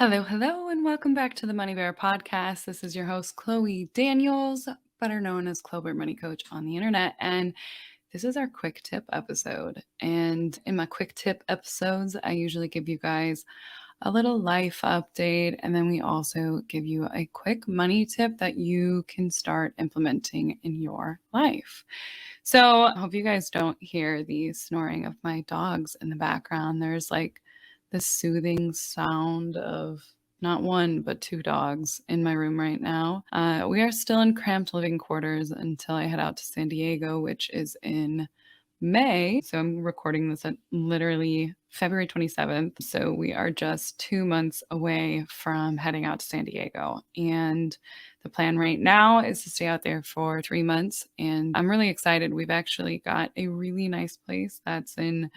Hello, hello, and welcome back to the Money Bear podcast. This is your host, Chloe Daniels, better known as Clo Bare Money Coach on the internet. And this is our quick tip episode. And in my quick tip episodes, I usually give you guys a little life update. And then we also give you a quick money tip that you can start implementing in your life. So I hope you guys don't hear the snoring of my dogs in the background. There's like the soothing sound of not one, but two dogs in my room right now. We are still in cramped living quarters until I head out to San Diego, which is in May. So I'm recording this at literally February 27th. So we are just 2 months away from heading out to San Diego. And the plan right now is to stay out there for 3 months. And I'm really excited. We've actually got a really nice place that's in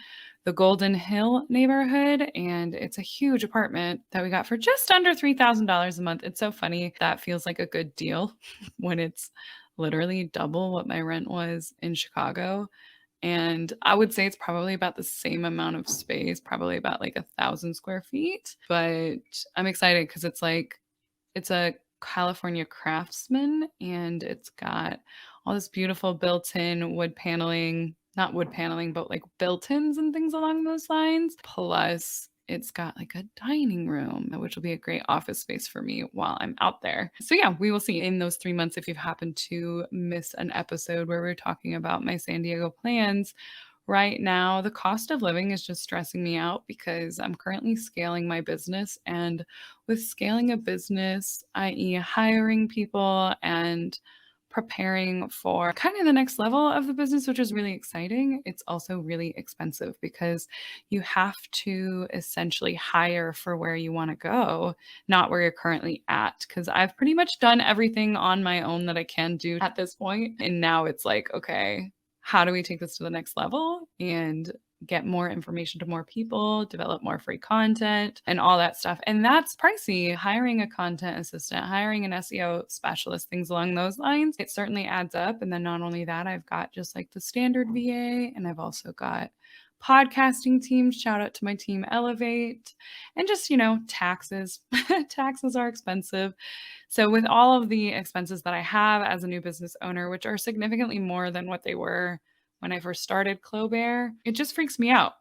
the Golden Hill neighborhood. And it's a huge apartment that we got for just under $3,000 a month. It's so funny. That feels like a good deal when it's literally double what my rent was in Chicago. And I would say it's probably about the same amount of space, probably about like 1,000 square feet. But I'm excited because it's a California Craftsman and it's got all this beautiful built-in wood paneling, not wood paneling, but like built-ins and things along those lines. Plus, it's got like a dining room, which will be a great office space for me while I'm out there. So, yeah, we will see in those 3 months if you've happened to miss an episode where we're talking about my San Diego plans. Right now, the cost of living is just stressing me out because I'm currently scaling my business. And with scaling a business, i.e., hiring people and preparing for kind of the next level of the business, which is really exciting, it's also really expensive because you have to essentially hire for where you want to go, not where you're currently at. Because I've pretty much done everything on my own that I can do at this point. And now it's like, okay, how do we take this to the next level and get more information to more people, develop more free content, and all that stuff? And that's pricey. Hiring a content assistant, hiring an SEO specialist, things along those lines, it certainly adds up. And then not only that, I've got just like the standard VA, and I've also got podcasting teams. Shout out to my team Elevate. And just, taxes. Taxes are expensive. So with all of the expenses that I have as a new business owner, which are significantly more than what they were when I first started Clo Bare, it just freaks me out.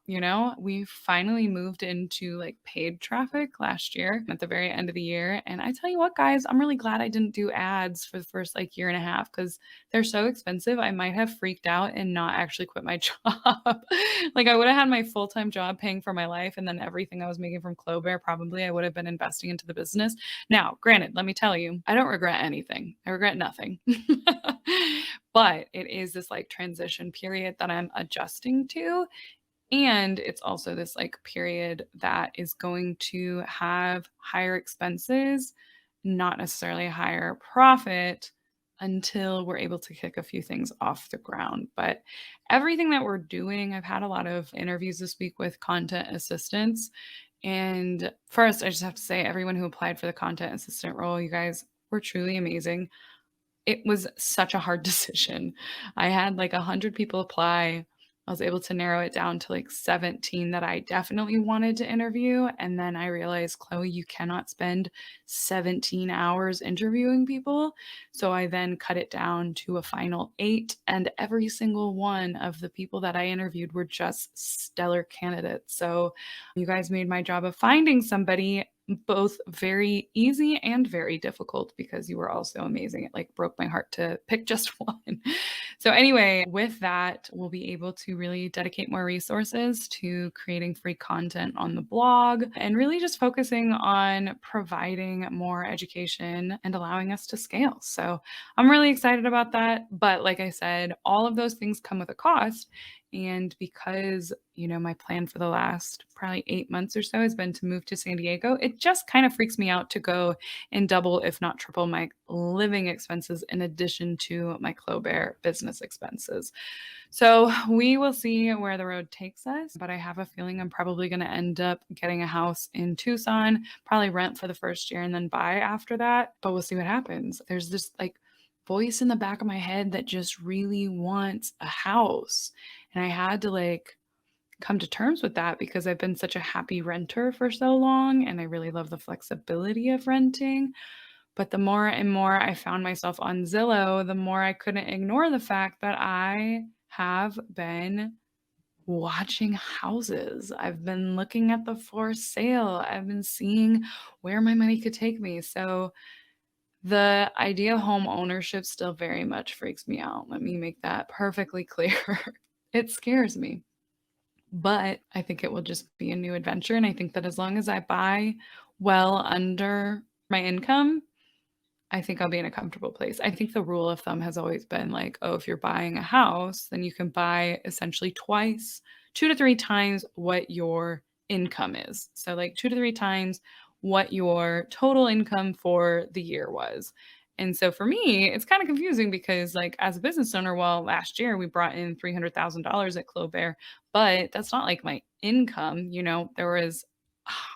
We finally moved into like paid traffic last year at the very end of the year. And I tell you what, guys, I'm really glad I didn't do ads for the first like year and a half because they're so expensive. I might have freaked out and not actually quit my job. Like I would have had my full-time job paying for my life, and then everything I was making from Clo Bare, probably I would have been investing into the business. Now, granted, let me tell you, I don't regret anything. I regret nothing. But it is this like transition period that I'm adjusting to. And it's also this like period that is going to have higher expenses, not necessarily a higher profit until we're able to kick a few things off the ground. But everything that we're doing, I've had a lot of interviews this week with content assistants. And first, I just have to say, everyone who applied for the content assistant role, you guys were truly amazing. It was such a hard decision. I had like 100 people apply. I was able to narrow it down to like 17 that I definitely wanted to interview. And then I realized, Chloe, you cannot spend 17 hours interviewing people. So I then cut it down to a final 8. And every single one of the people that I interviewed were just stellar candidates. So you guys made my job of finding somebody both very easy and very difficult because you were also amazing. It like broke my heart to pick just one. So anyway, with that, we'll be able to really dedicate more resources to creating free content on the blog and really just focusing on providing more education and allowing us to scale. So I'm really excited about that. But like I said, all of those things come with a cost. And because, my plan for the last probably 8 months or so has been to move to San Diego, it just kind of freaks me out to go and double, if not triple, my living expenses in addition to my Clo Bare business expenses. So we will see where the road takes us, but I have a feeling I'm probably going to end up getting a house in Tucson, probably rent for the first year and then buy after that. But we'll see what happens. There's this like voice in the back of my head that just really wants a house. And I had to like come to terms with that because I've been such a happy renter for so long and I really love the flexibility of renting. But the more and more I found myself on Zillow, the more I couldn't ignore the fact that I have been watching houses. I've been looking at the for sale. I've been seeing where my money could take me. So the idea of home ownership still very much freaks me out. Let me make that perfectly clear. It scares me, but I think it will just be a new adventure. And I think that as long as I buy well under my income, I think I'll be in a comfortable place. I think the rule of thumb has always been like, oh, if you're buying a house, then you can buy essentially twice, 2 to 3 times what your income is. So, like 2 to 3 times what your total income for the year was. And so for me, it's kind of confusing because, like, as a business owner, well, last year we brought in $300,000 at Clo Bare, but that's not like my income. There was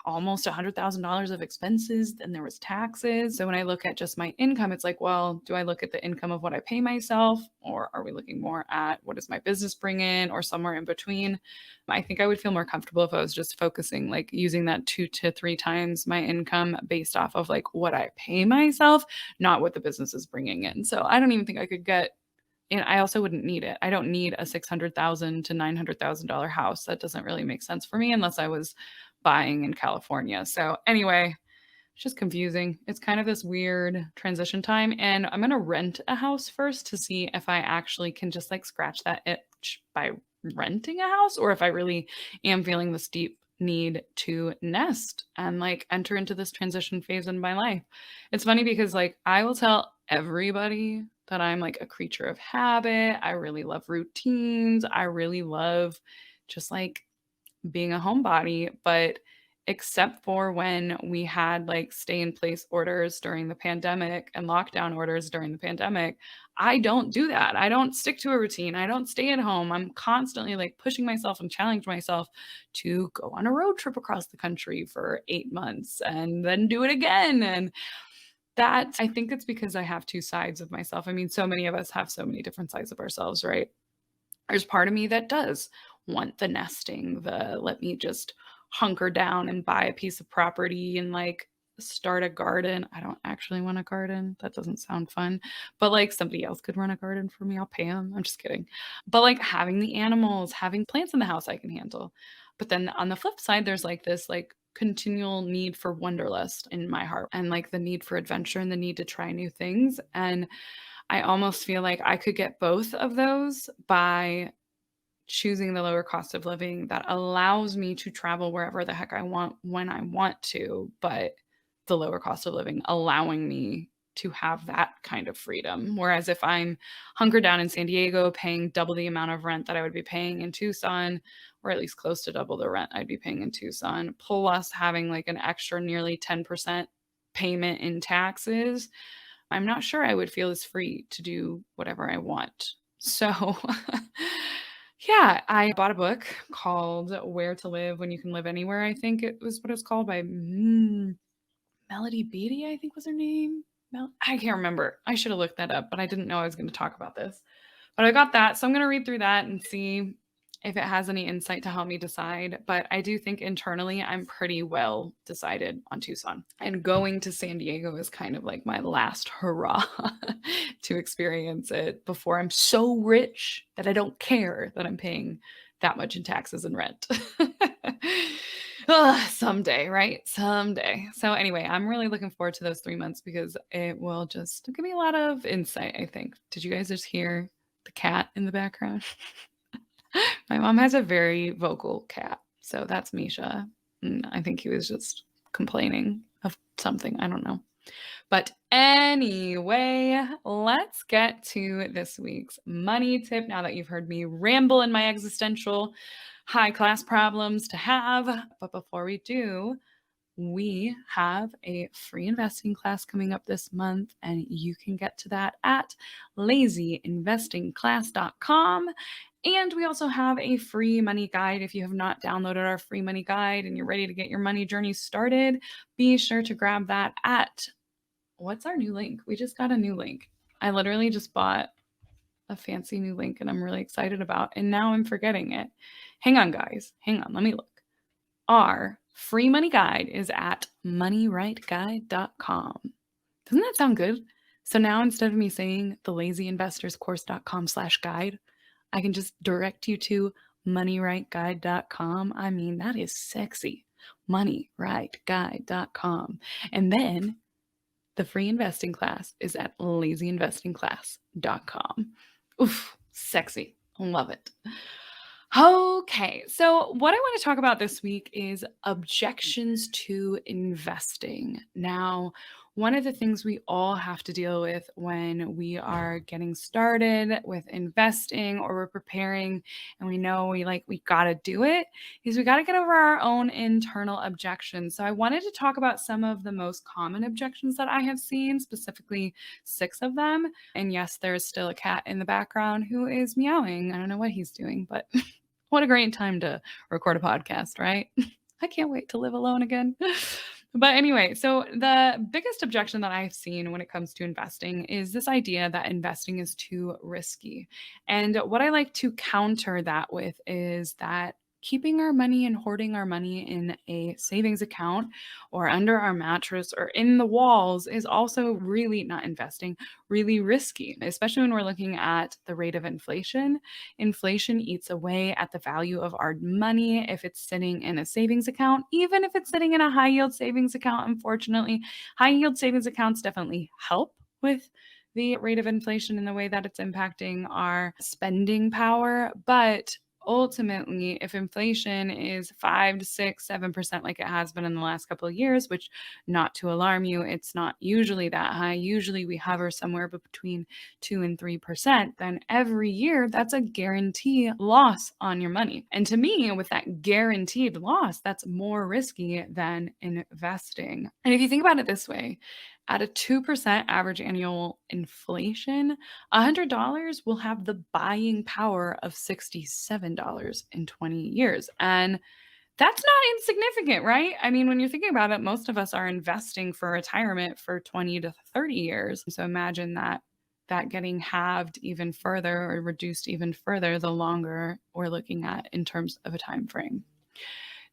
almost $100,000 of expenses, then there was taxes. So when I look at just my income, it's like, well, do I look at the income of what I pay myself, or are we looking more at what does my business bring in, or somewhere in between? I think I would feel more comfortable if I was just focusing, like using that 2 to 3 times my income based off of like what I pay myself, not what the business is bringing in. So I don't even think I could get, and I also wouldn't need it. I don't need a $600,000 to $900,000 house. That doesn't really make sense for me unless I was buying in California. So anyway, it's just confusing. It's kind of this weird transition time. And I'm going to rent a house first to see if I actually can just like scratch that itch by renting a house, or if I really am feeling this deep need to nest and like enter into this transition phase in my life. It's funny because like I will tell everybody that I'm like a creature of habit. I really love routines. I really love just like being a homebody, but except for when we had like stay in place orders during the pandemic and lockdown orders during the pandemic, I don't do that. I don't stick to a routine. I don't stay at home. I'm constantly like pushing myself and challenging myself to go on a road trip across the country for 8 months and then do it again. And that, I think it's because I have two sides of myself. I mean, so many of us have so many different sides of ourselves, right? There's part of me that does want the nesting, the let me just hunker down and buy a piece of property and like start a garden. I don't actually want a garden. That doesn't sound fun. But like somebody else could run a garden for me. I'll pay them. I'm just kidding. But like having the animals, having plants in the house I can handle. But then on the flip side, there's like this like continual need for wanderlust in my heart and like the need for adventure and the need to try new things. And I almost feel like I could get both of those by choosing the lower cost of living that allows me to travel wherever the heck I want when I want to, but the lower cost of living allowing me to have that kind of freedom. Whereas if I'm hunkered down in San Diego, paying double the amount of rent that I would be paying in Tucson, or at least close to double the rent I'd be paying in Tucson, plus having like an extra nearly 10% payment in taxes, I'm not sure I would feel as free to do whatever I want. So, yeah, I bought a book called Where to Live When You Can Live Anywhere. I think it was what it's called by Melody Beatty, I think was her name. I can't remember. I should have looked that up, but I didn't know I was going to talk about this. But I got that. So I'm going to read through that and see if it has any insight to help me decide. But I do think internally I'm pretty well decided on Tucson. And going to San Diego is kind of like my last hurrah to experience it before I'm so rich that I don't care that I'm paying that much in taxes and rent. Someday, right? Someday. So anyway, I'm really looking forward to those 3 months because it will just give me a lot of insight, I think. Did you guys just hear the cat in the background? My mom has a very vocal cat. So that's Misha. And I think he was just complaining of something. I don't know. But anyway, let's get to this week's money tip now that you've heard me ramble in my existential high class problems to have. But before we do, we have a free investing class coming up this month, and you can get to that at lazyinvestingclass.com. And we also have a free money guide. If you have not downloaded our free money guide and you're ready to get your money journey started, be sure to grab that at what's our new link? We just got a new link. I literally just bought a fancy new link and I'm really excited about, and now I'm forgetting it. Hang on, guys. Hang on. Let me look. Our free money guide is at moneyrightguide.com. Doesn't that sound good? So now instead of me saying thelazyinvestorscourse.com/guide, I can just direct you to moneyrightguide.com. I mean, that is sexy. Moneyrightguide.com. And then the free investing class is at lazyinvestingclass.com. Oof, sexy. Love it. Okay, so what I want to talk about this week is objections to investing. Now, one of the things we all have to deal with when we are getting started with investing or we're preparing and we know we got to do it is we got to get over our own internal objections. So I wanted to talk about some of the most common objections that I have seen, specifically 6 of them. And yes, there is still a cat in the background who is meowing. I don't know what he's doing, but what a great time to record a podcast, right? I can't wait to live alone again. But anyway, so the biggest objection that I've seen when it comes to investing is this idea that investing is too risky. And what I like to counter that with is that keeping our money and hoarding our money in a savings account or under our mattress or in the walls is also really not investing, really risky, especially when we're looking at the rate of inflation. Inflation eats away at the value of our money if it's sitting in a savings account, even if it's sitting in a high yield savings account. Unfortunately, high yield savings accounts definitely help with the rate of inflation in the way that it's impacting our spending power. But ultimately, if inflation is 5 to 6, 7% like it has been in the last couple of years, which, not to alarm you, it's not usually that high. Usually we hover somewhere between 2 and 3%, then every year that's a guarantee loss on your money. And to me, with that guaranteed loss, that's more risky than investing. And if you think about it this way, at a 2% average annual inflation, $100 will have the buying power of $67 in 20 years. And that's not insignificant, right? I mean, when you're thinking about it, most of us are investing for retirement for 20 to 30 years. So imagine that getting halved even further or reduced even further the longer we're looking at in terms of a time frame.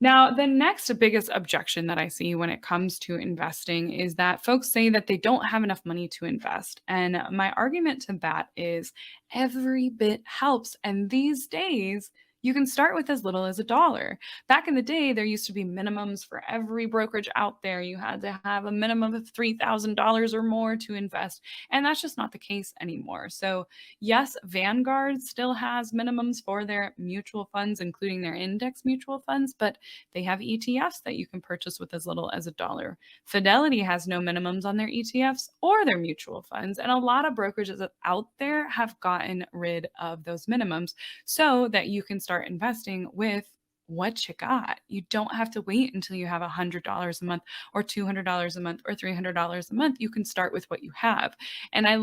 Now, the next biggest objection that I see when it comes to investing is that folks say that they don't have enough money to invest. And my argument to that is every bit helps. And these days, you can start with as little as $1. Back in the day, there used to be minimums for every brokerage out there. You had to have a minimum of $3,000 or more to invest. And that's just not the case anymore. So, yes, Vanguard still has minimums for their mutual funds, including their index mutual funds, but they have ETFs that you can purchase with as little as $1. Fidelity has no minimums on their ETFs or their mutual funds. And a lot of brokerages out there have gotten rid of those minimums so that you can start investing with what you got. You don't have to wait until you have $100 a month or $200 a month or $300 a month. You can start with what you have. And I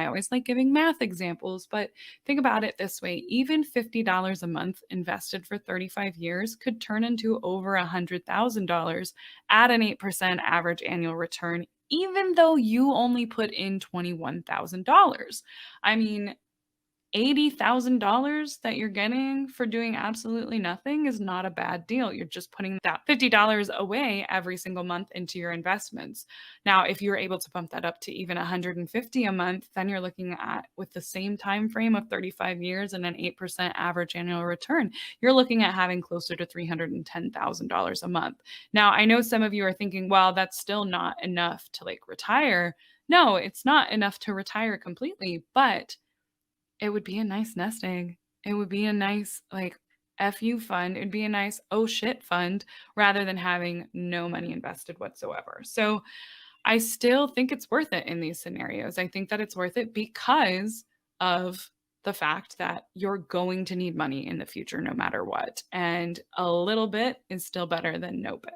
always like giving math examples, but think about it this way. Even $50 a month invested for 35 years could turn into over $100,000 at an 8% average annual return, even though you only put in $21,000. I mean, $80,000 that you're getting for doing absolutely nothing is not a bad deal. You're just putting that $50 away every single month into your investments. Now, if you're able to bump that up to even $150 a month, then you're looking at, with the same time frame of 35 years and an 8% average annual return, you're looking at having closer to $310,000 a month. Now, I know some of you are thinking, well, that's still not enough to retire. No, it's not enough to retire completely, but it would be a nice nest egg. It would be a nice, FU fund. It'd be a nice oh shit fund rather than having no money invested whatsoever. So I still think it's worth it in these scenarios. I think that it's worth it because of the fact that you're going to need money in the future no matter what. And a little bit is still better than no bit.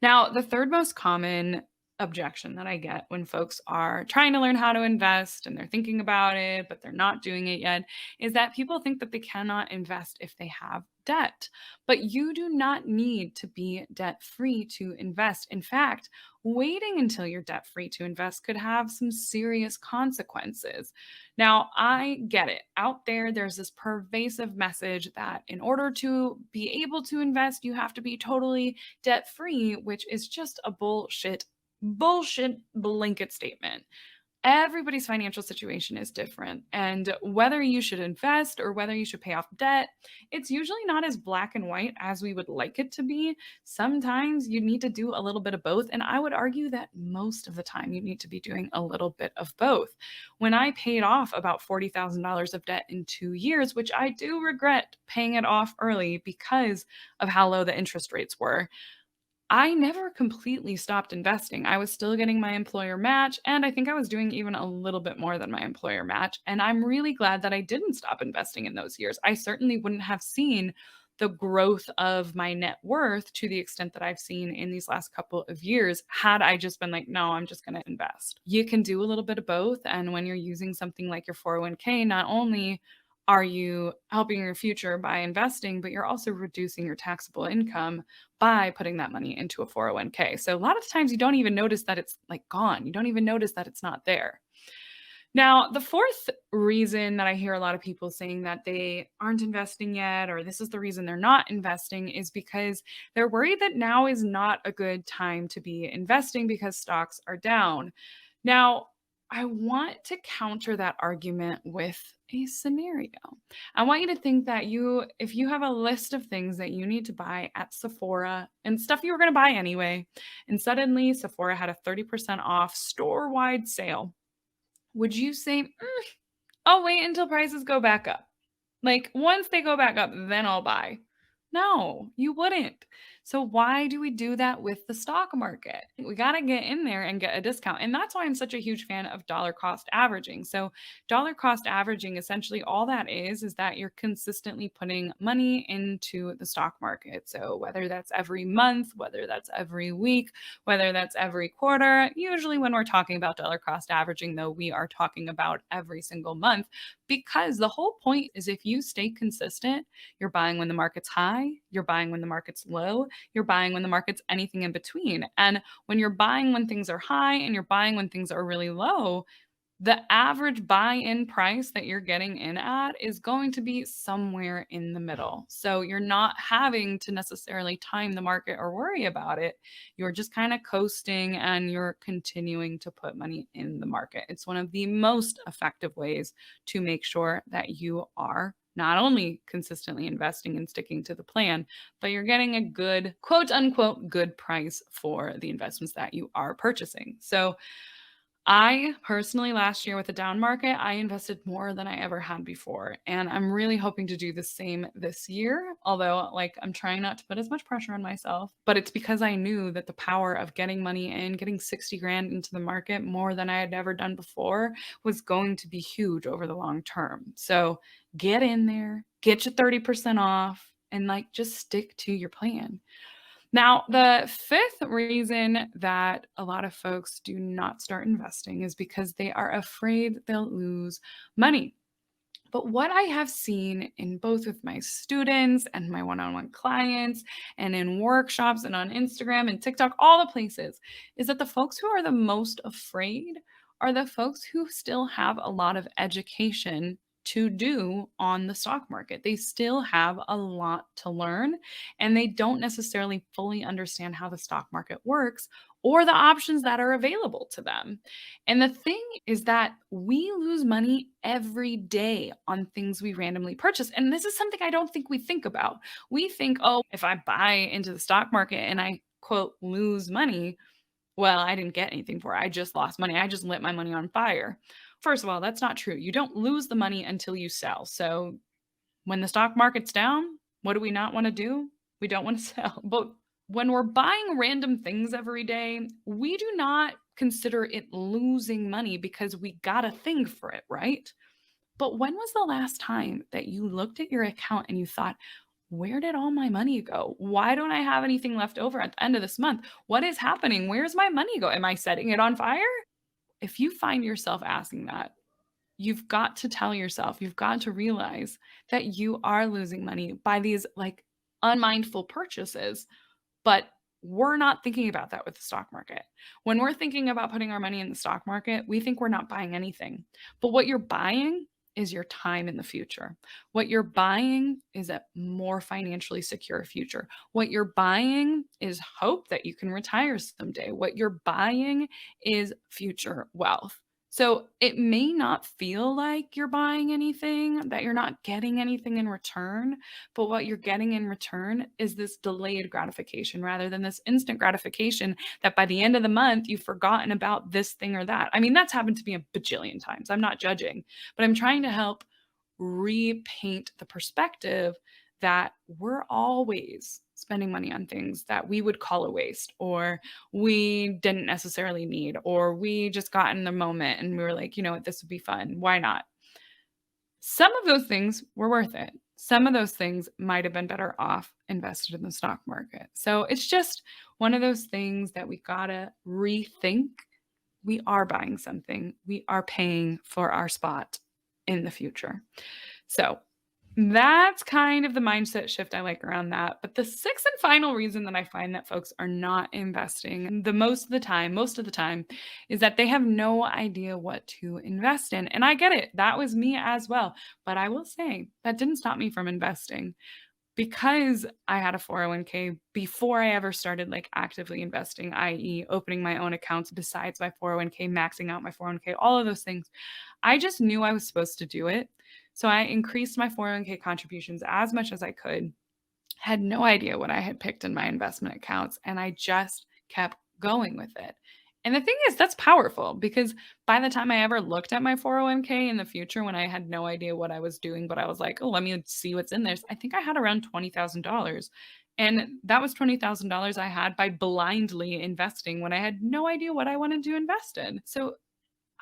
Now, the third most common objection that I get when folks are trying to learn how to invest and they're thinking about it, but they're not doing it yet, is that people think that they cannot invest if they have debt. But you do not need to be debt free to invest. In fact, waiting until you're debt free to invest could have some serious consequences. Now, I get it. Out there, there's this pervasive message that in order to be able to invest, you have to be totally debt free, which is just a bullshit blanket statement. Everybody's financial situation is different. And whether you should invest or whether you should pay off debt, it's usually not as black and white as we would like it to be. Sometimes you need to do a little bit of both. And I would argue that most of the time you need to be doing a little bit of both. When I paid off about $40,000 of debt in 2 years, which I do regret paying it off early because of how low the interest rates were, I never completely stopped investing. I was still getting my employer match, and I think I was doing even a little bit more than my employer match. And I'm really glad that I didn't stop investing in those years. I certainly wouldn't have seen the growth of my net worth to the extent that I've seen in these last couple of years had I just been like, no, I'm just going to invest. You can do a little bit of both. And when you're using something like your 401k, not only are you helping your future by investing, but you're also reducing your taxable income by putting that money into a 401k. So a lot of times you don't even notice that it's like gone. You don't even notice that it's not there. Now, the fourth reason that I hear a lot of people saying that they aren't investing yet, or this is the reason they're not investing, is because they're worried that now is not a good time to be investing because stocks are down. Now, I want to counter that argument with a scenario. I want you to think that if you have a list of things that you need to buy at Sephora and stuff you were going to buy anyway, and suddenly Sephora had a 30% off store wide sale, would you say, I'll wait until prices go back up? Like, once they go back up, then I'll buy. No, you wouldn't. So why do we do that with the stock market? We got to get in there and get a discount. And that's why I'm such a huge fan of dollar cost averaging. So dollar cost averaging, essentially all that is that you're consistently putting money into the stock market. So whether that's every month, whether that's every week, whether that's every quarter, usually when we're talking about dollar cost averaging, though, we are talking about every single month, because the whole point is if you stay consistent, you're buying when the market's high, you're buying when the market's low, you're buying when the market's anything in between. And when you're buying when things are high and you're buying when things are really low, the average buy-in price that you're getting in at is going to be somewhere in the middle. So you're not having to necessarily time the market or worry about it. You're just kind of coasting and you're continuing to put money in the market. It's one of the most effective ways to make sure that you are not only consistently investing and sticking to the plan, but you're getting a good, quote unquote, good price for the investments that you are purchasing. So I personally, last year with the down market, I invested more than I ever had before. And I'm really hoping to do the same this year. Although, like, I'm trying not to put as much pressure on myself, but it's because I knew that the power of getting money in, getting 60 grand into the market more than I had ever done before was going to be huge over the long term. So get in there, get your 30% off, and like just stick to your plan. Now, the fifth reason that a lot of folks do not start investing is because they are afraid they'll lose money. But what I have seen in both with my students and my one on one clients and in workshops and on Instagram and TikTok, all the places, is that the folks who are the most afraid are the folks who still have a lot of education to do on the stock market. They still have a lot to learn and they don't necessarily fully understand how the stock market works or the options that are available to them. And the thing is that we lose money every day on things we randomly purchase. And this is something I don't think we think about. We think, oh, if I buy into the stock market and I quote lose money, well, I didn't get anything for it. I just lost money. I just lit my money on fire. First of all, that's not true. You don't lose the money until you sell. So when the stock market's down, what do we not want to do? We don't want to sell. But when we're buying random things every day, we do not consider it losing money because we got a thing for it, right? But when was the last time that you looked at your account and you thought, where did all my money go? Why don't I have anything left over at the end of this month? What is happening? Where's my money go? Am I setting it on fire? If you find yourself asking that, you've got to tell yourself, you've got to realize that you are losing money by these like unmindful purchases. But we're not thinking about that with the stock market. When we're thinking about putting our money in the stock market, we think we're not buying anything. But what you're buying is your time in the future. What you're buying is a more financially secure future. What you're buying is hope that you can retire someday. What you're buying is future wealth. So it may not feel like you're buying anything, that you're not getting anything in return, but what you're getting in return is this delayed gratification rather than this instant gratification that by the end of the month, you've forgotten about this thing or that. I mean, that's happened to me a bajillion times. I'm not judging, but I'm trying to help repaint the perspective that we're always spending money on things that we would call a waste or we didn't necessarily need or we just got in the moment and we were like, you know what, this would be fun. Why not? Some of those things were worth it. Some of those things might have been better off invested in the stock market. So it's just one of those things that we gotta rethink. We are buying something, we are paying for our spot in the future. So that's kind of the mindset shift I like around that. But the sixth and final reason that I find that folks are not investing the most of the time, is that they have no idea what to invest in. And I get it. That was me as well. But I will say that didn't stop me from investing because I had a 401k before I ever started like actively investing, i.e., opening my own accounts besides my 401k, maxing out my 401k, all of those things. I just knew I was supposed to do it. So I increased my 401k contributions as much as I could, had no idea what I had picked in my investment accounts, and I just kept going with it. And the thing is, that's powerful because by the time I ever looked at my 401k in the future when I had no idea what I was doing, but I was like, oh, let me see what's in there. I think I had around $20,000. And that was $20,000 I had by blindly investing when I had no idea what I wanted to invest in. So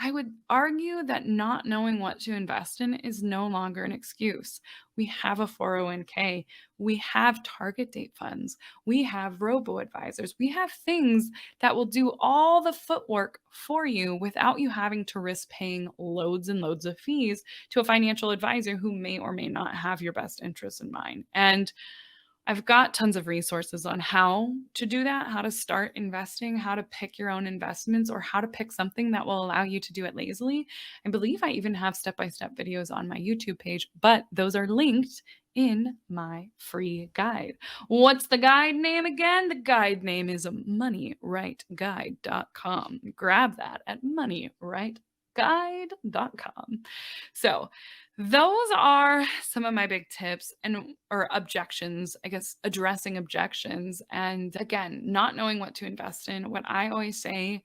I would argue that not knowing what to invest in is no longer an excuse. We have a 401k, we have target date funds, we have robo advisors, we have things that will do all the footwork for you without you having to risk paying loads and loads of fees to a financial advisor who may or may not have your best interests in mind. And I've got tons of resources on how to do that, how to start investing, how to pick your own investments, or how to pick something that will allow you to do it lazily. I believe I even have step-by-step videos on my YouTube page, but those are linked in my free guide. What's the guide name again? The guide name is moneyrightguide.com. Grab that at moneyrightguide.com. So, those are some of my big tips and or objections, I guess addressing objections and again, not knowing what to invest in. What I always say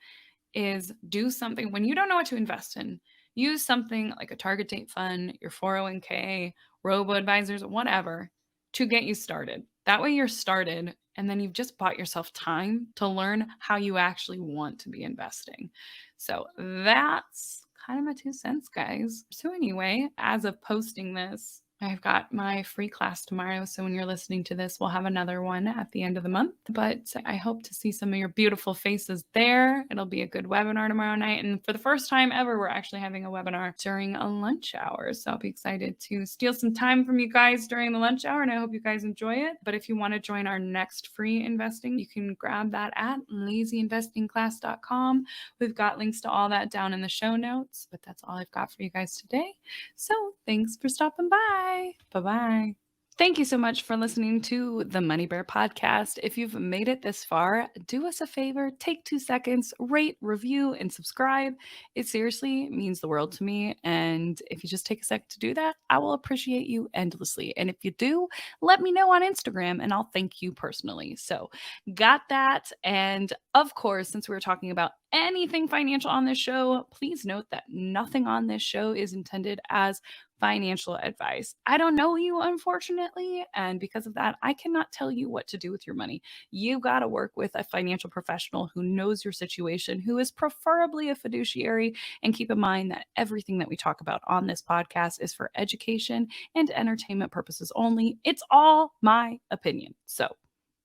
is do something when you don't know what to invest in. Use something like a target date fund, your 401k, robo advisors, whatever, to get you started. That way you're started and then you've just bought yourself time to learn how you actually want to be investing. So that's kind of my 2 cents, guys. So anyway, as of posting this, I've got my free class tomorrow. So when you're listening to this, we'll have another one at the end of the month. But I hope to see some of your beautiful faces there. It'll be a good webinar tomorrow night. And for the first time ever, we're actually having a webinar during a lunch hour. So I'll be excited to steal some time from you guys during the lunch hour. And I hope you guys enjoy it. But if you want to join our next free investing, you can grab that at lazyinvestingclass.com. We've got links to all that down in the show notes. But that's all I've got for you guys today. So thanks for stopping by. Bye-bye. Thank you so much for listening to the Money Bear podcast. If you've made it this far, do us a favor, take 2 seconds, rate, review, and subscribe. It seriously means the world to me. And if you just take a sec to do that, I will appreciate you endlessly. And if you do, let me know on Instagram and I'll thank you personally. So, got that. And of course, since we were talking about anything financial on this show, please note that nothing on this show is intended as financial advice. I don't know you, unfortunately. And because of that, I cannot tell you what to do with your money. You got to work with a financial professional who knows your situation, who is preferably a fiduciary. And keep in mind that everything that we talk about on this podcast is for education and entertainment purposes only. It's all my opinion. So,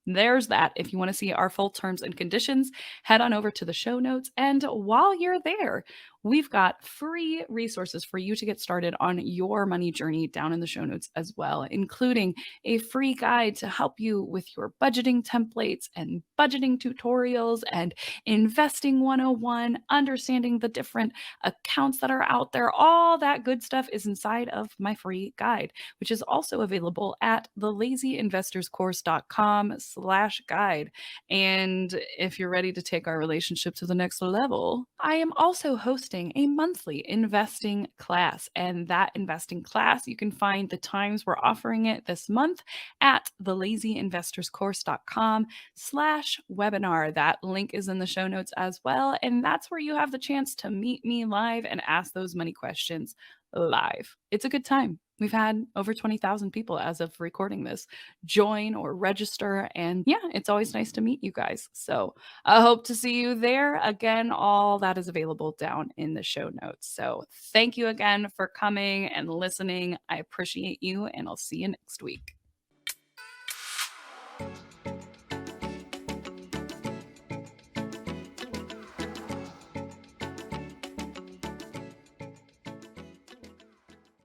there's that. If you want to see our full terms and conditions, head on over to the show notes. And while you're there, we've got free resources for you to get started on your money journey down in the show notes as well, including a free guide to help you with your budgeting templates and budgeting tutorials and investing 101, understanding the different accounts that are out there. All that good stuff is inside of my free guide, which is also available at thelazyinvestorscourse.com/guide. And if you're ready to take our relationship to the next level, I am also hosting a monthly investing class. And that investing class, you can find the times we're offering it this month at thelazyinvestorscourse.com/webinar. That link is in the show notes as well. And that's where you have the chance to meet me live and ask those money questions live. It's a good time. We've had over 20,000 people as of recording this join or register. And yeah, it's always nice to meet you guys. So I hope to see you there. Again, all that is available down in the show notes. So thank you again for coming and listening. I appreciate you, and I'll see you next week.